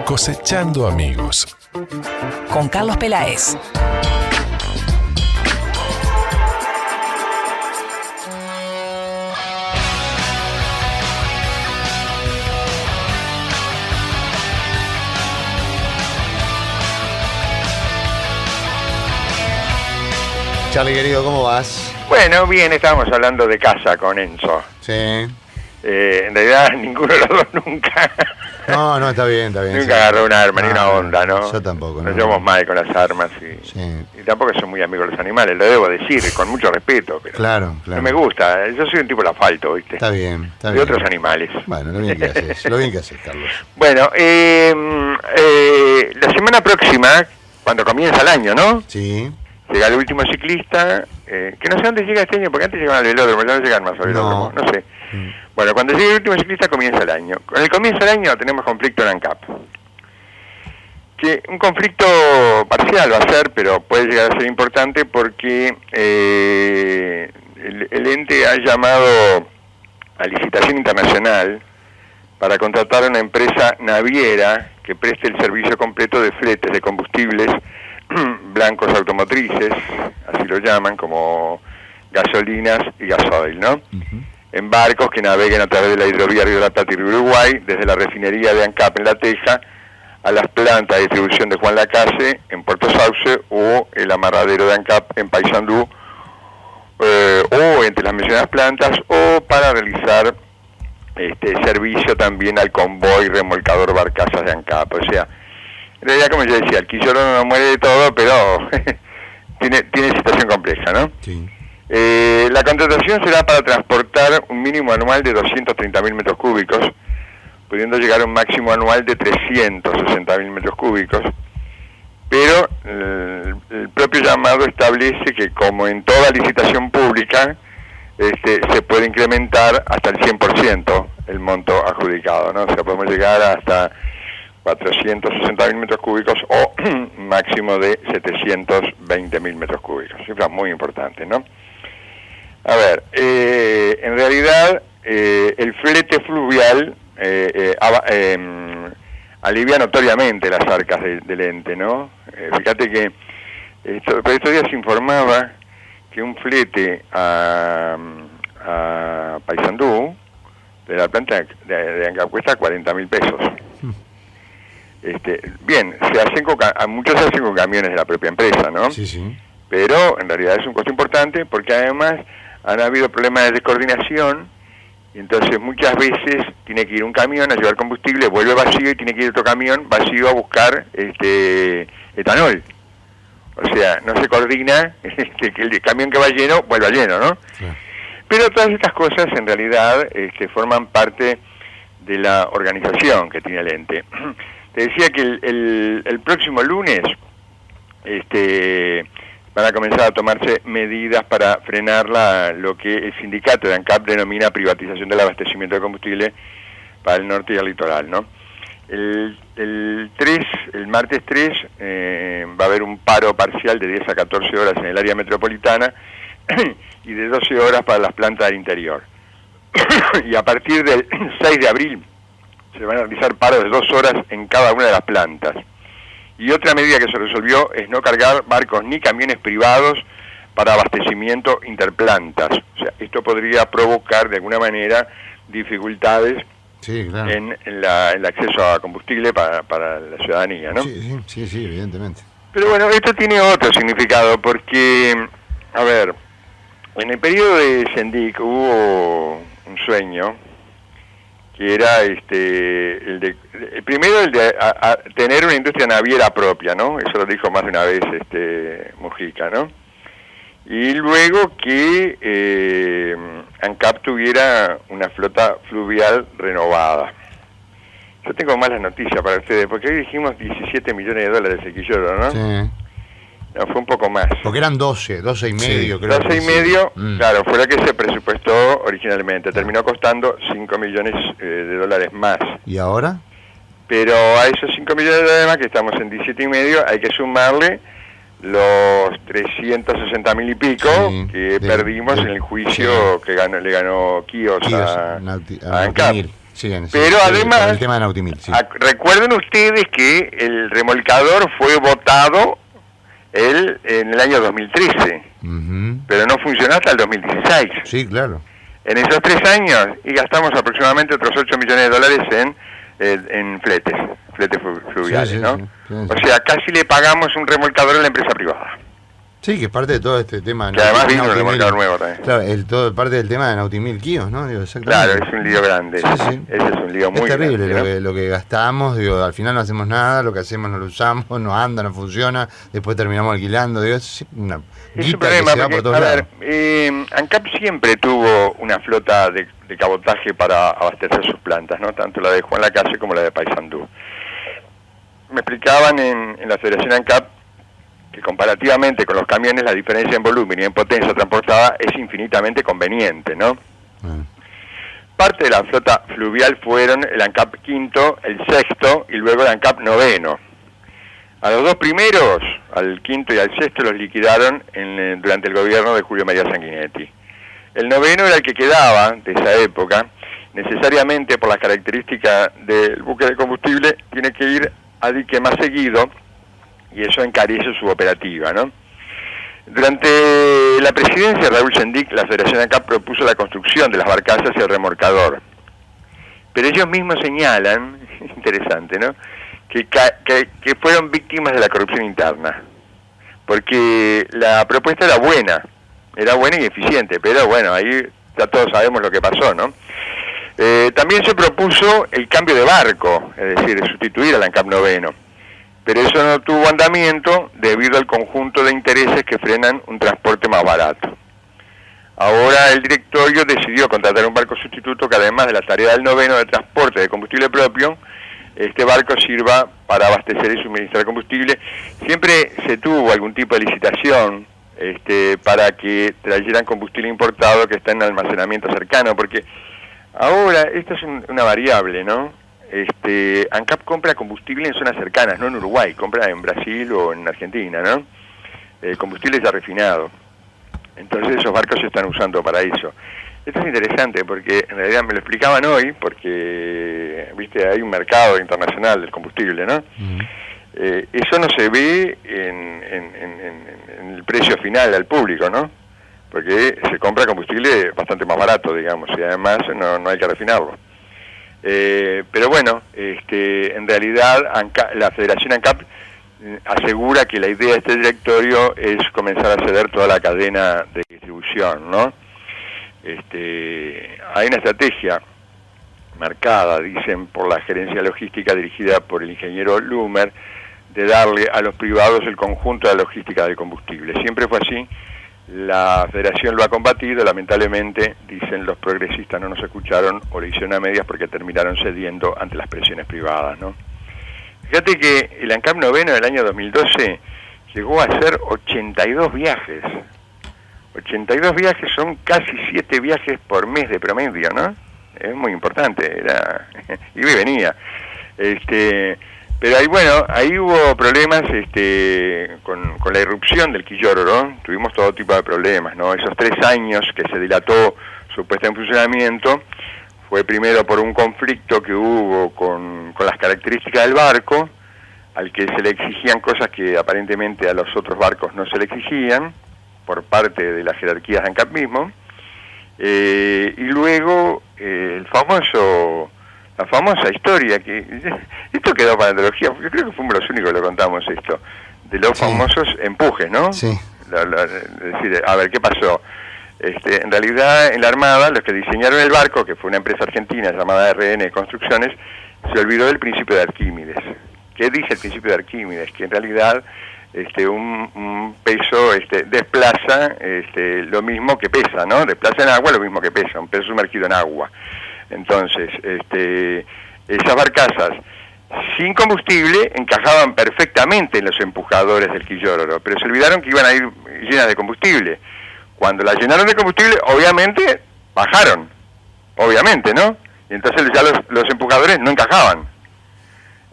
Cosechando amigos. Con Carlos Peláez. Charlie, querido, ¿cómo vas? Bueno, bien, estábamos hablando de casa con Enzo. Sí. En realidad, ninguno de los dos nunca. No, está bien. Nunca Sí. agarró un arma ni una onda, ¿no? Yo tampoco. Nos llevamos mal con las armas y tampoco soy muy amigo de los animales, lo debo decir, con mucho respeto. Pero Claro. no me gusta, yo soy un tipo de asfalto, ¿viste? Está bien. De otros animales. Bueno, lo bien que haces, Carlos. Bueno, la semana próxima, cuando comienza el año, ¿no? Sí. Llega el último ciclista, que no sé dónde llega este año, porque antes llegaban al velódromo, ya no llegan más al velódromo, no sé. Bueno, cuando llegue el último ciclista comienza el año. Con el comienzo del año tenemos conflicto en ANCAP. Que un conflicto parcial va a ser, pero puede llegar a ser importante porque el ente ha llamado a licitación internacional para contratar a una empresa naviera que preste el servicio completo de fletes de combustibles blancos automotrices, así lo llaman, como gasolinas y gasoil, ¿no? En barcos que naveguen a través de la hidrovía Río de la Plata y Río Uruguay, desde la refinería de ANCAP en La Teja a las plantas de distribución de Juan Lacase en Puerto Sauce o el amarradero de ANCAP en Paysandú, o entre las mencionadas plantas, o para realizar servicio también al convoy remolcador barcazas de ANCAP. O sea, en realidad, como yo decía, el Quilloro no muere de todo, pero tiene situación compleja, ¿no? Sí. La contratación será para transportar un mínimo anual de 230.000 metros cúbicos, pudiendo llegar a un máximo anual de 360.000 metros cúbicos, pero el propio llamado establece que, como en toda licitación pública, se puede incrementar hasta el 100% el monto adjudicado, ¿no? O sea, podemos llegar hasta 460.000 metros cúbicos o máximo de 720.000 metros cúbicos. Cifras muy importantes, ¿no? A ver, en realidad el flete fluvial alivia notoriamente las arcas del ente, ¿no? Fíjate que estos días se informaba que un flete a Paysandú de la planta de ANCAP cuesta 40.000 pesos. Bien, muchos se hacen con camiones de la propia empresa, ¿no? Sí. Pero en realidad es un costo importante porque además han habido problemas de descoordinación y entonces muchas veces tiene que ir un camión a llevar combustible, vuelve vacío y tiene que ir otro camión vacío a buscar etanol. O sea, no se coordina que el camión que va lleno vuelva lleno, ¿no? Sí. Pero todas estas cosas en realidad forman parte de la organización que tiene el ente. Te decía que el próximo lunes van a comenzar a tomarse medidas para frenar lo que el sindicato de ANCAP denomina privatización del abastecimiento de combustible para el norte y el litoral, ¿no? El martes 3 va a haber un paro parcial de 10 a 14 horas en el área metropolitana y de 12 horas para las plantas del interior. Y a partir del 6 de abril se van a realizar paros de 2 horas en cada una de las plantas. Y otra medida que se resolvió es no cargar barcos ni camiones privados para abastecimiento interplantas. O sea, esto podría provocar de alguna manera dificultades en el acceso a combustible para la ciudadanía, ¿no? Sí, evidentemente. Pero bueno, esto tiene otro significado porque, a ver, en el periodo de Sendik hubo un sueño que era primero el de tener una industria naviera propia, ¿no? Eso lo dijo más de una vez Mujica, ¿no? Y luego que ANCAP tuviera una flota fluvial renovada. Yo tengo malas noticias para ustedes, porque hoy dijimos 17 millones de dólares el Quilloro, ¿no? Sí. No, fue un poco más. Porque eran 12 y medio, creo. 12 y medio, claro, fue lo que se presupuestó originalmente. Terminó costando 5 millones de dólares más. ¿Y ahora? Pero a esos 5 millones de dólares más, que estamos en 17 y medio, hay que sumarle los 360.000 y pico que perdimos en el juicio que le ganó Quíos a ANCAP. siguen. Pero además, con el tema de Nautimil, sí. Recuerden ustedes que el remolcador fue votado en el año 2013, pero no funcionó hasta el 2016. Sí, claro. En esos 3 años, y gastamos aproximadamente otros $8 millones en fletes fluviales, Sí, ¿no? sí. O sea, casi le pagamos un remolcador a la empresa privada. Sí, que es parte de todo este tema. Que además vino un Nautimil. remolcador nuevo también. Claro, parte del tema de Nautimil Kios, ¿no? Digo, Claro, es un lío grande. Sí, sí. Ese es un lío muy es terrible grande, ¿no? lo que gastamos, digo, al final no hacemos nada, lo que hacemos no lo usamos, no anda, no funciona, después terminamos alquilando, digo, es una Es guita un problema, que se va por todos lados. ANCAP siempre tuvo una flota de cabotaje para abastecer sus plantas, ¿no? Tanto la de Juan Lacase como la de Paysandú. Me explicaban en la Federación ANCAP que comparativamente con los camiones la diferencia en volumen y en potencia transportada es infinitamente conveniente, ¿no? Parte de la flota fluvial fueron el ANCAP quinto, el sexto y luego el ANCAP noveno. A los 2 primeros, al quinto y al sexto, los liquidaron durante el gobierno de Julio María Sanguinetti. El noveno era el que quedaba de esa época, necesariamente por las características del buque de combustible, tiene que ir a dique más seguido, y eso encarece su operativa, ¿no? Durante la presidencia de Raúl Sendic, la Federación ANCAP propuso la construcción de las barcazas y el remolcador. Pero ellos mismos señalan, interesante, ¿no?, que fueron víctimas de la corrupción interna. Porque la propuesta era buena y eficiente, pero bueno, ahí ya todos sabemos lo que pasó, ¿no? También se propuso el cambio de barco, es decir, sustituir al ANCAP noveno. Pero eso no tuvo andamiento debido al conjunto de intereses que frenan un transporte más barato. Ahora el directorio decidió contratar un barco sustituto que, además de la tarea del noveno de transporte de combustible propio, este barco sirva para abastecer y suministrar combustible. Siempre se tuvo algún tipo de licitación para que trajeran combustible importado que está en almacenamiento cercano, porque ahora esto es una variable, ¿no? ANCAP compra combustible en zonas cercanas, no en Uruguay, compra en Brasil o en Argentina, ¿no? Combustible ya refinado. Entonces esos barcos se están usando para eso. Esto es interesante porque en realidad me lo explicaban hoy, porque viste, hay un mercado internacional del combustible, ¿no? Eso no se ve en el precio final al público, ¿no? Porque se compra combustible bastante más barato, digamos, y además no hay que refinarlo. Pero bueno, en realidad la Federación ANCAP asegura que la idea de este directorio es comenzar a ceder toda la cadena de distribución, ¿no? Hay una estrategia marcada, dicen, por la gerencia logística dirigida por el ingeniero Lumer, de darle a los privados el conjunto de la logística del combustible. Siempre fue así. La Federación lo ha combatido, lamentablemente, dicen los progresistas, no nos escucharon o lo hicieron a medias porque terminaron cediendo ante las presiones privadas, ¿no? Fíjate que el ANCAP noveno del año 2012 llegó a hacer 82 viajes. 82 viajes son casi 7 viajes por mes de promedio, ¿no? Es muy importante, iba y venía. Pero ahí hubo problemas con la irrupción del Quillóroro, tuvimos todo tipo de problemas, ¿no? Esos 3 años que se dilató su puesta en funcionamiento fue primero por un conflicto que hubo con las características del barco, al que se le exigían cosas que aparentemente a los otros barcos no se le exigían, por parte de las jerarquías de ANCAP mismo, y luego la famosa historia, que esto quedó para la antología, yo creo que fuimos los únicos que lo contamos esto, de los famosos empujes, ¿no? Sí. Es decir, a ver, ¿qué pasó? En realidad, en la Armada, los que diseñaron el barco, que fue una empresa argentina llamada RN Construcciones, se olvidó del principio de Arquímedes. ¿Qué dice el principio de Arquímedes? Que en realidad un peso desplaza lo mismo que pesa, ¿no? Desplaza en agua lo mismo que pesa, un peso sumergido en agua. Entonces, esas barcazas sin combustible encajaban perfectamente en los empujadores del Quillóroro, pero se olvidaron que iban a ir llenas de combustible. Cuando las llenaron de combustible, obviamente, bajaron, obviamente, ¿no? Y entonces ya los empujadores no encajaban.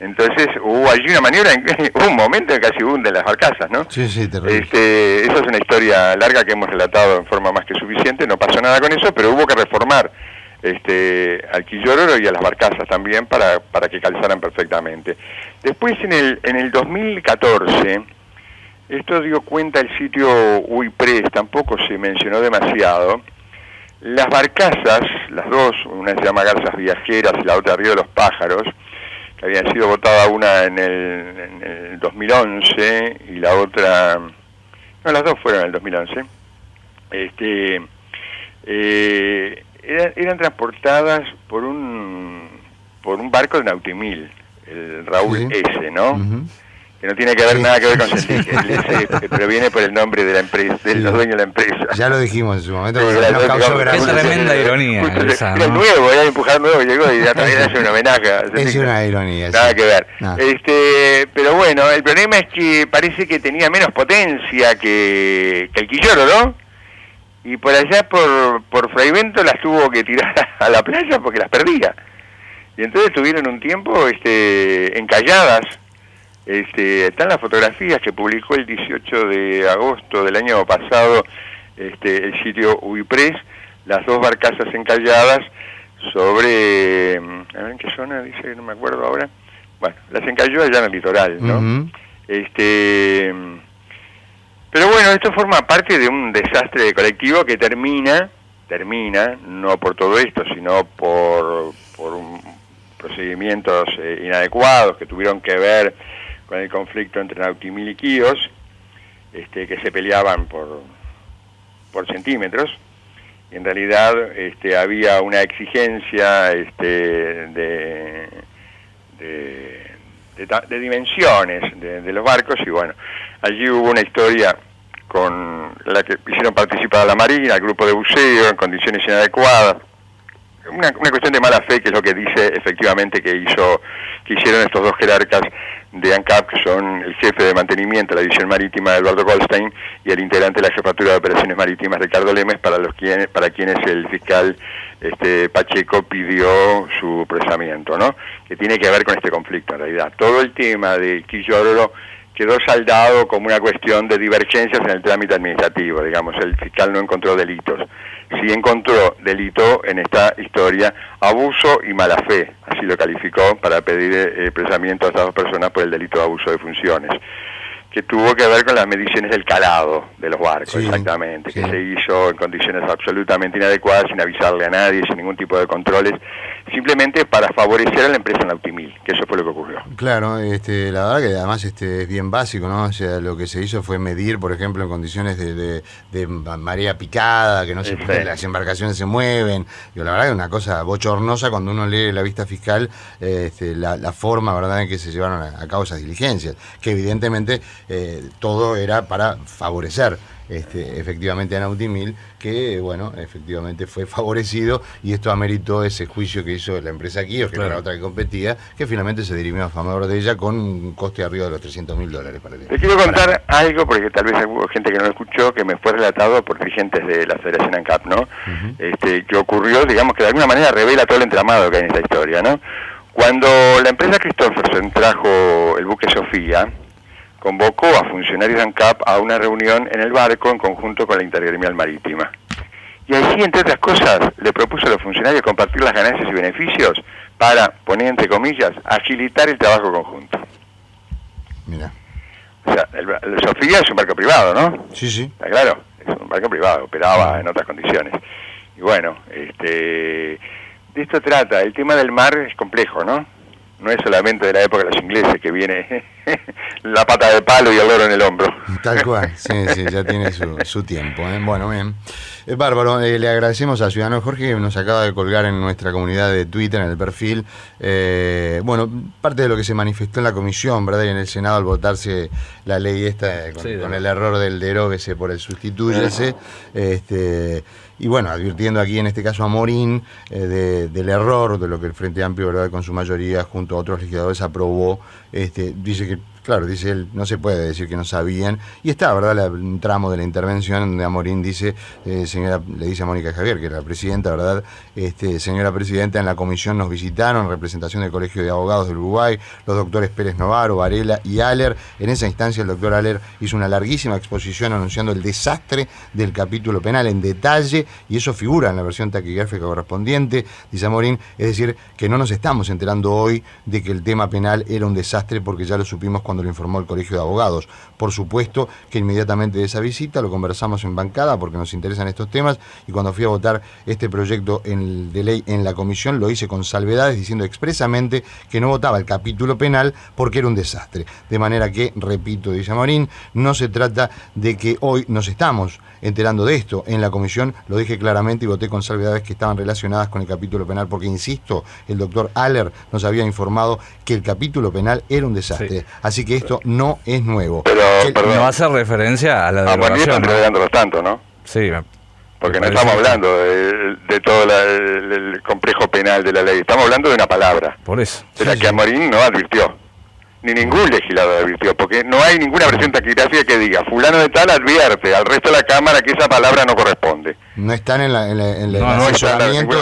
Entonces hubo allí una maniobra, hubo un momento en que casi hunden las barcazas, ¿no? Sí, terrible. Esa es una historia larga que hemos relatado en forma más que suficiente, no pasó nada con eso, pero hubo que reformar al Quillororo y a las barcazas también para que calzaran perfectamente. Después en el 2014, esto dio cuenta el sitio UIPRES, tampoco se mencionó demasiado. Las barcazas, las dos, una se llama Garzas Viajeras y la otra Río de los Pájaros, que habían sido votadas una en el 2011 y la otra, no, las dos fueron en el 2011, eran transportadas por un barco de Nautimil, el Raúl S, ¿no? Uh-huh. Que no tiene que ver nada que ver con Sendik, pero viene por el nombre de la empresa, de los dueños de la empresa. Ya lo dijimos en su momento, es tremenda ironía. Esa, ¿no? El nuevo, era empujar nuevo, llegó y ya también hace un homenaje. Es una ironía. Nada sí. que ver. No. Pero bueno, el problema es que parece que tenía menos potencia que el Quilloro, ¿no? Y por allá, por Fraivento, las tuvo que tirar a la playa porque las perdía. Y entonces tuvieron un tiempo encalladas. Están las fotografías que publicó el 18 de agosto del año pasado el sitio UIPRES, las dos barcazas encalladas sobre, a ver en qué zona, dice, no me acuerdo ahora. Bueno, las encalló allá en el litoral, ¿no? Uh-huh. Pero bueno, esto forma parte de un desastre colectivo que termina, no por todo esto, sino por procedimientos inadecuados que tuvieron que ver con el conflicto entre Nautimil y Quíos, que se peleaban por centímetros, y en realidad había una exigencia de dimensiones de los barcos, y bueno, allí hubo una historia con la que hicieron participar a la Marina, al grupo de buceo, en condiciones inadecuadas, una cuestión de mala fe, que es lo que dice efectivamente que hicieron estos dos jerarcas de ANCAP, que son el jefe de mantenimiento de la división marítima Eduardo Goldstein y el integrante de la jefatura de operaciones marítimas Ricardo Lemes, para quienes el fiscal Pacheco pidió su procesamiento, ¿no? Que tiene que ver con este conflicto en realidad. Todo el tema de Quillororo quedó saldado como una cuestión de divergencias en el trámite administrativo, digamos, el fiscal no encontró delitos. Sí encontró delito en esta historia, abuso y mala fe, así lo calificó, para pedir procesamiento a estas dos personas por el delito de abuso de funciones, que tuvo que ver con las mediciones del calado de los barcos, sí, exactamente, sí, que se hizo en condiciones absolutamente inadecuadas, sin avisarle a nadie, sin ningún tipo de controles, simplemente para favorecer a la empresa Nautimil, que eso fue lo que ocurrió. Claro, la verdad que además es bien básico, ¿no? O sea, lo que se hizo fue medir, por ejemplo, en condiciones de marea picada, que no se puede, las embarcaciones se mueven. Yo, la verdad que es una cosa bochornosa cuando uno lee la vista fiscal, la forma, ¿verdad?, en que se llevaron a cabo esas diligencias, que evidentemente todo era para favorecer efectivamente a Nautimil, que bueno, efectivamente fue favorecido, y esto ameritó ese juicio que hizo la empresa Quíos, que era la otra que competía, que finalmente se dirimió a favor de ella con un coste arriba de los $300.000 para el. Te quiero contar algo, porque tal vez hubo gente que no lo escuchó, que me fue relatado por dirigentes de la Federación ANCAP, ¿no? Uh-huh. Que ocurrió, digamos, que de alguna manera revela todo el entramado que hay en esta historia, ¿no? Cuando la empresa Christophersen trajo el buque Sofía, convocó a funcionarios de ANCAP a una reunión en el barco en conjunto con la Intergremial Marítima. Y allí, entre otras cosas, le propuso a los funcionarios compartir las ganancias y beneficios para, poner entre comillas, agilitar el trabajo conjunto. Mira. O sea, el Sofía es un barco privado, ¿no? Sí, sí. Está claro, es un barco privado, operaba en otras condiciones. Y bueno, de esto trata. El tema del mar es complejo, ¿no? No es solamente de la época de los ingleses, que viene la pata de palo y el loro en el hombro. Tal cual, sí, ya tiene su tiempo. Bueno, bien. Bárbaro, le agradecemos al ciudadano Jorge, que nos acaba de colgar en nuestra comunidad de Twitter, en el perfil. Parte de lo que se manifestó en la comisión, ¿verdad? Y en el Senado al votarse la ley esta, con el error del deróguese por el sustitúyese. Y bueno, advirtiendo aquí en este caso a Morín del error de lo que el Frente Amplio, ¿verdad?, con su mayoría junto a otros legisladores aprobó. Dice que Claro, dice él, no se puede decir que no sabían. Y está, ¿verdad?, un tramo de la intervención donde Amorín dice, señora, le dice a Mónica Javier, que era la presidenta, ¿verdad? Señora presidenta, en la comisión nos visitaron, en representación del Colegio de Abogados del Uruguay, los doctores Pérez Novaro, Varela y Aller. En esa instancia el doctor Aller hizo una larguísima exposición anunciando el desastre del capítulo penal en detalle, y eso figura en la versión taquigráfica correspondiente, dice Amorín, es decir, que no nos estamos enterando hoy de que el tema penal era un desastre porque ya lo supimos cuando lo informó el Colegio de Abogados. Por supuesto que inmediatamente de esa visita lo conversamos en bancada porque nos interesan estos temas, y cuando fui a votar este proyecto de ley en la comisión lo hice con salvedades, diciendo expresamente que no votaba el capítulo penal porque era un desastre. De manera que, repito, dice Amorín, no se trata de que hoy nos estamos enterando de esto. En la comisión lo dije claramente y voté con salvedades que estaban relacionadas con el capítulo penal porque, insisto, el doctor Aller nos había informado que el capítulo penal era un desastre. Sí. Así que esto no es nuevo. Pero no hace referencia a la derogación. Están enredándolos tanto, ¿no? Sí. Porque no estamos hablando de todo el complejo penal de la ley. Estamos hablando de una palabra. Por eso. De la que Amorín no advirtió. Ni ningún legislador advirtió, porque no hay ninguna versión taquigráfica que diga fulano de tal advierte al resto de la Cámara que esa palabra no corresponde. No están en el asesoramiento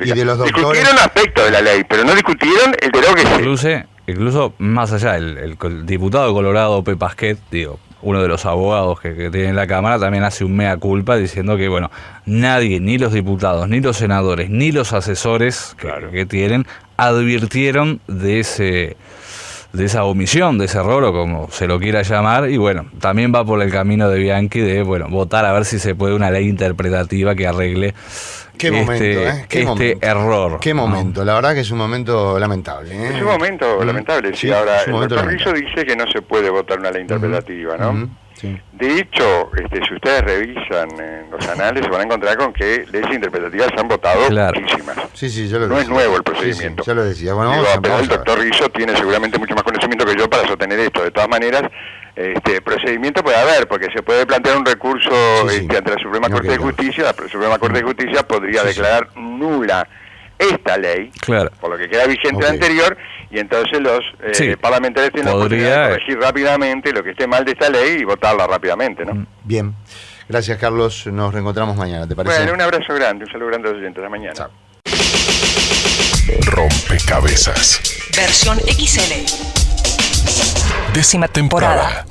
y de los doctores. Discutieron aspectos de la ley, pero no discutieron el derogue. Incluso más allá, el diputado colorado Pepe Pasquet, digo, uno de los abogados que tiene la Cámara, también hace un mea culpa diciendo que, bueno, nadie, ni los diputados, ni los senadores, ni los asesores que tienen, advirtieron de esa omisión, de ese error, o como se lo quiera llamar, y bueno, también va por el camino de Bianchi de, bueno, votar a ver si se puede una ley interpretativa que arregle este error. Qué momento, ¿no? La verdad que es un momento lamentable. Es un momento lamentable, sí. Ahora, el doctor Rizzo dice que no se puede votar una ley interpretativa, ¿no? Sí. De hecho, si ustedes revisan en los anales, se van a encontrar con que leyes interpretativas se han votado muchísimas. Sí, yo lo decía. No es nuevo el procedimiento. Sí, ya lo decía. Bueno, pero el doctor Rizzo tiene seguramente mucho más conocimiento que yo para sostener esto. De todas maneras, procedimiento puede haber, porque se puede plantear un recurso ante la Suprema Corte de Justicia. La Suprema Corte de Justicia podría declarar nula esta ley, por lo que queda vigente la anterior, y entonces los parlamentarios tienen la oportunidad de corregir rápidamente lo que esté mal de esta ley y votarla rápidamente, ¿no? Bien. Gracias, Carlos. Nos reencontramos mañana, ¿te parece? Bueno, un abrazo grande, un saludo grande a los oyentes. Hasta mañana. Chao. Rompecabezas. Versión XL. 10ª temporada.